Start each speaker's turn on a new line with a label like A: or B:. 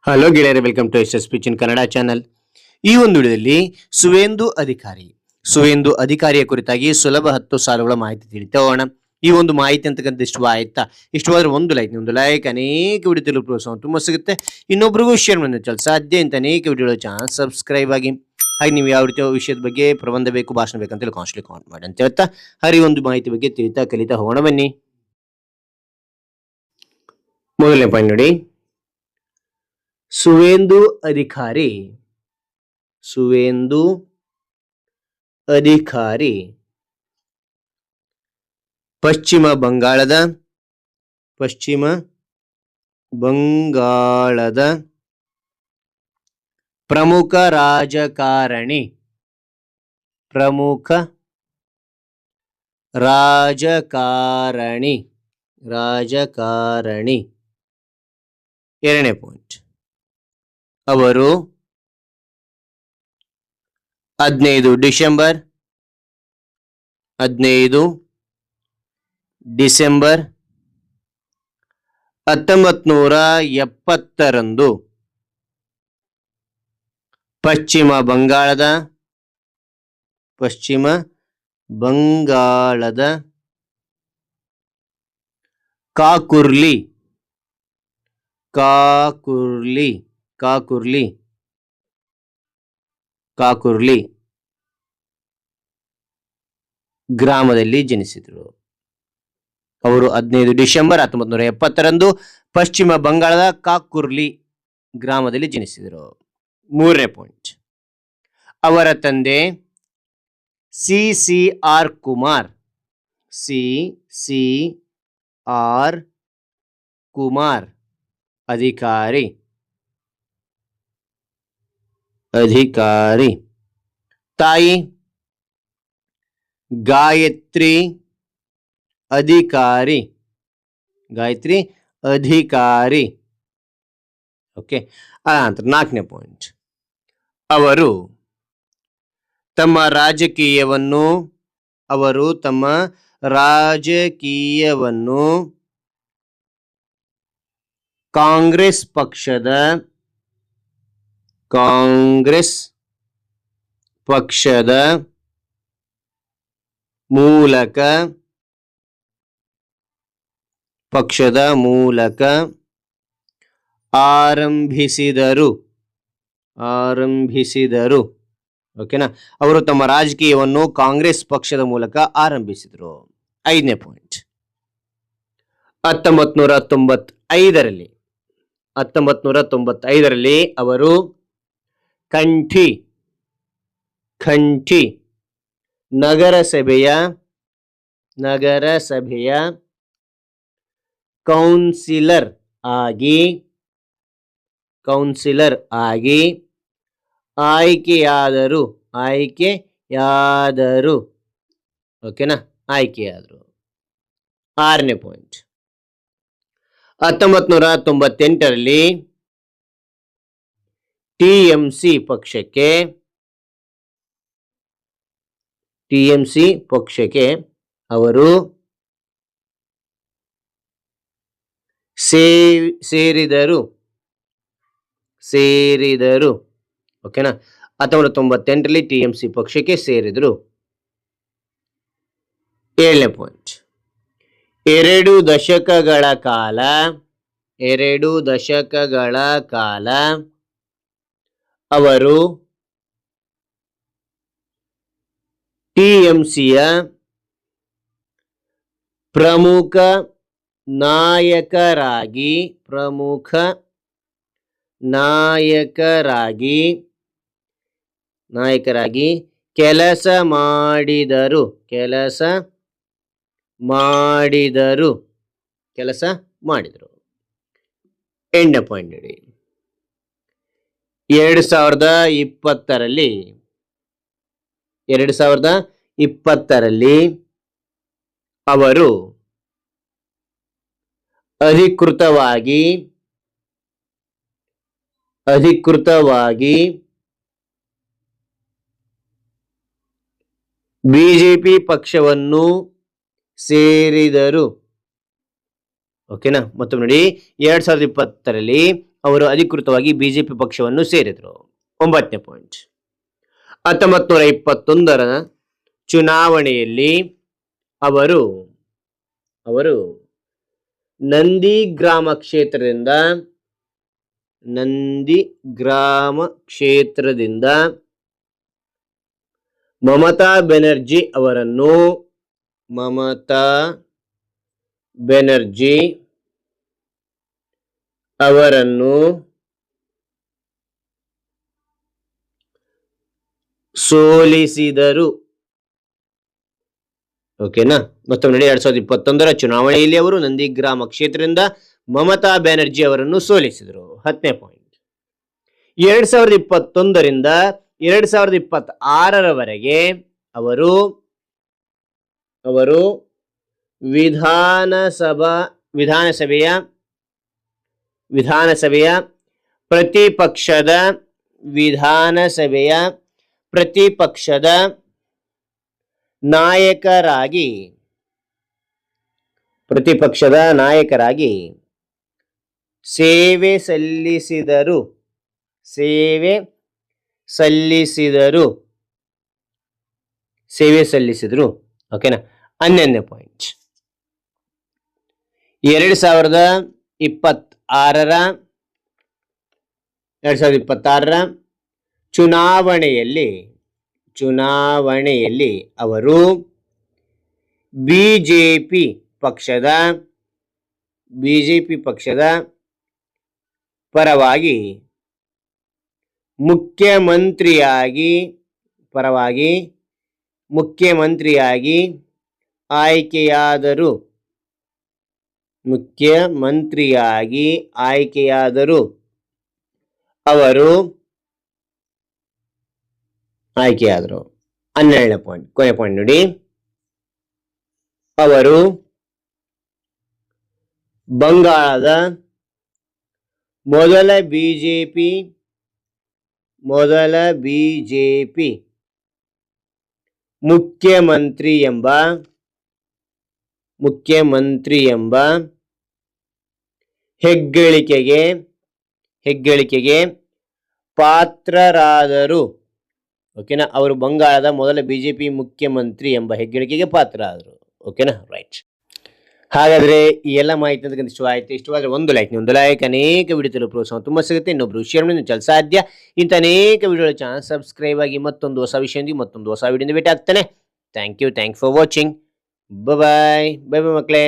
A: Hello ಗೆಳೆಯರೆ, welcome to S speech in Kannada channel. ಈ ಒಂದು ವಿಡಿಯೋದಲ್ಲಿ ಸುವೇಂದು ಅಧಿಕಾರಿಯ ಕುರಿತಾಗಿ ಸುಲಭ 10 ಸಾಲುಗಳ ಮಾಹಿತಿ ತಿಳಿತಾ ಹೋಗೋಣ. ಈ ಒಂದು ಮಾಹಿತಿ ಅಂತಕ್ಕಂಥ ಇಷ್ಟವಾದ್ರೆ ಒಂದು ಲೈಕ್ ಅನೇಕ ವಿಡಿಯೋ ತಿಳಿದು ಪ್ರೋತ್ಸಾಹ ತುಂಬಾ ಸಿಗುತ್ತೆ. ಇನ್ನೊಬ್ರಿಗೂ ಶೇರ್ ಮಾಡಿ ಸಾಧ್ಯ ಅಂತ ಅನೇಕ ವಿಡಿಯೋ ಚಾನಲ್ ಸಬ್ಸ್ಕ್ರೈಬ್ ಆಗಿ. ಹಾಗೆ ನೀವು ಯಾವ ರೀತಿಯ ವಿಷಯದ ಬಗ್ಗೆ ಪ್ರಬಂಧ ಬೇಕು, ಭಾಷಣ ಬೇಕಂತ ಕಾನ್ಸ್ಟ್ಲಿ ಕಾಮೆಂಟ್ ಮಾಡಿ ಅಂತ ಹೇಳ್ತಾ ಒಂದು ಮಾಹಿತಿ ಬಗ್ಗೆ ಕಲಿತಾ ಹೋಗೋಣ ಬನ್ನಿ. ಮೊದಲನೇ ಪಾಯಿಂಟ್ ನೋಡಿ, ಸುವೇಂದು ಅಧಿಕಾರಿ ಪಶ್ಚಿಮ ಬಂಗಾಳದ ಪ್ರಮುಖ ರಾಜಕಾರಣಿ. ಎರಡನೇ ಪಾಯಿಂಟ್, ಅವರು 15 ಡಿಸೆಂಬರ್ 1970 ಪಶ್ಚಿಮ ಬಂಗಾಳದ ಕಾಕುರ್ಲಿ ಗ್ರಾಮದಲ್ಲಿ ಜನಿಸಿದರು. ಅವರು 15 ಡಿಸೆಂಬರ್ 1970 ಪಶ್ಚಿಮ ಬಂಗಾಳದ ಕಾಕುರ್ಲಿ ಗ್ರಾಮದಲ್ಲಿ ಜನಿಸಿದರು. ಮೂರನೇ ಪಾಯಿಂಟ್, ಅವರ ತಂದೆ CCR ಕುಮಾರ್ ಅಧಿಕಾರಿ. ತಾಯಿ ಗಾಯತ್ರಿ ಅಧಿಕಾರಿ. ಓಕೆ. ನಂತರ ನಾಲ್ಕನೇ ಪಾಯಿಂಟ್, ಅವರು ತಮ್ಮ ರಾಜಕೀಯವನ್ನು ಕಾಂಗ್ರೆಸ್ ಪಕ್ಷದ ಮೂಲಕ ಆರಂಭಿಸಿದರು. ಓಕೆನಾ? ಅವರು ತಮ್ಮ ರಾಜಕೀಯವನ್ನು ಕಾಂಗ್ರೆಸ್ ಪಕ್ಷದ ಮೂಲಕ ಆರಂಭಿಸಿದರು. ಐದನೇ ಪಾಯಿಂಟ್, 1995ರಲ್ಲಿ ಅವರು ಖಂಠಿ ನಗರಸಭೆಯ ಕೌನ್ಸಿಲರ್ ಆಗಿ ಆಯ್ಕೆಯಾದರು. ಓಕೆನಾ? ಆಯ್ಕೆಯಾದರು. ಆರನೇ ಪಾಯಿಂಟ್, 1998ರಲ್ಲಿ TMC ಪಕ್ಷಕ್ಕೆ ಅವರು ಸೇರಿದರು. ಓಕೆನಾ? 1998ರಲ್ಲಿ TMC ಪಕ್ಷಕ್ಕೆ ಸೇರಿದರು. ಏಳನೇ ಪಾಯಿಂಟ್, 2 ದಶಕಗಳ ಕಾಲ ಅವರು TMCಯ ಪ್ರಮುಖ ನಾಯಕರಾಗಿ ಕೆಲಸ ಮಾಡಿದರು. ಎಂಟನೇ ಪಾಯಿಂಟ್ ನೋಡಿ, 2020ರಲ್ಲಿ ಅವರು ಅಧಿಕೃತವಾಗಿ ಬಿಜೆಪಿ ಪಕ್ಷವನ್ನು ಸೇರಿದರು. ಓಕೆನಾ? ಮತ್ತು ನೋಡಿ, 2020ರಲ್ಲಿ ಅವರು ಅಧಿಕೃತವಾಗಿ ಬಿಜೆಪಿ ಪಕ್ಷವನ್ನು ಸೇರಿದರು. 9ನೇ ಪಾಯಿಂಟ್, 1921ರ ಚುನಾವಣೆಯಲ್ಲಿ ಅವರು ನಂದಿಗ್ರಾಮ ಕ್ಷೇತ್ರದಿಂದ ಮಮತಾ ಬೆನರ್ಜಿ ಅವರನ್ನು ಸೋಲಿಸಿದರು. ಓಕೆನಾ? ಮತ್ತೊಮ್ಮೆ ನೋಡಿ, 2021ರ ಚುನಾವಣೆಯಲ್ಲಿ ಅವರು ನಂದಿಗ್ರಾಮ ಕ್ಷೇತ್ರದಿಂದ ಮಮತಾ ಬ್ಯಾನರ್ಜಿ ಅವರನ್ನು ಸೋಲಿಸಿದರು. 10ನೇ ಪಾಯಿಂಟ್, 2021ರಿಂದ 2026ರವರೆಗೆ ಅವರು ವಿಧಾನಸಭೆಯ ಪ್ರತಿಪಕ್ಷದ ನಾಯಕರಾಗಿ ಸೇವೆ ಸಲ್ಲಿಸಿದರು. ಓಕೆನಾ? 11ನೇ ಪಾಯಿಂಟ್, 2026ರ ಚುನಾವಣೆಯಲ್ಲಿ ಅವರು ಬಿಜೆಪಿ ಪಕ್ಷದ ಪರವಾಗಿ ಮುಖ್ಯಮಂತ್ರಿಯಾಗಿ ಆಯ್ಕೆಯಾದರು. ಅವರು ಆಯ್ಕೆಯಾದರು. 12ನೇ ಪಾಯಿಂಟ್, ಕೊನೆ ಪಾಯಿಂಟ್ ನೋಡಿ, ಅವರು ಬಂಗಾಳದ ಮೊದಲ ಬಿಜೆಪಿ ಮುಖ್ಯಮಂತ್ರಿ ಎಂಬ ಹೆಗ್ಗಳಿಕೆಗೆ ಪಾತ್ರರಾದರು. ಓಕೆನಾ? ಅವರು ಬಂಗಾಳದ ಮೊದಲ ಬಿಜೆಪಿ ಮುಖ್ಯಮಂತ್ರಿ ಎಂಬ ಹೆಗ್ಗಳಿಕೆಗೆ ಪಾತ್ರರಾದರು. ಓಕೆನಾ? ರೈಟ್. ಹಾಗಾದ್ರೆ ಈ ಎಲ್ಲ ಮಾಹಿತಿ ಅಂತಕ್ಕಂಥ ಇಷ್ಟವಾದರೆ ಒಂದು ಲೈಕ್, ಅನೇಕ ವಿಡಿಯೋ ತಲುಪಲು ಪ್ರೋತ್ಸಾಹ ತುಂಬ ಸಿಗುತ್ತೆ. ಇನ್ನೊಬ್ರು ಶೇರ್ ಮಾಡಿ ಸಾಧ್ಯ. ಇಂಥ ಅನೇಕ ವಿಡಿಯೋಗಳ ಚಾನಲ್ ಸಬ್ಸ್ಕ್ರೈಬ್ ಆಗಿ ಮತ್ತೊಂದು ಹೊಸ ವಿಷಯದೊಂದಿಗೆ ಮತ್ತೊಂದು ಹೊಸ ವಿಡಿಯೋದಿಂದ ಭೇಟಿ ಆಗ್ತಾನೆ. Thank you for watching. Bye ಮಕ್ಕಳೇ.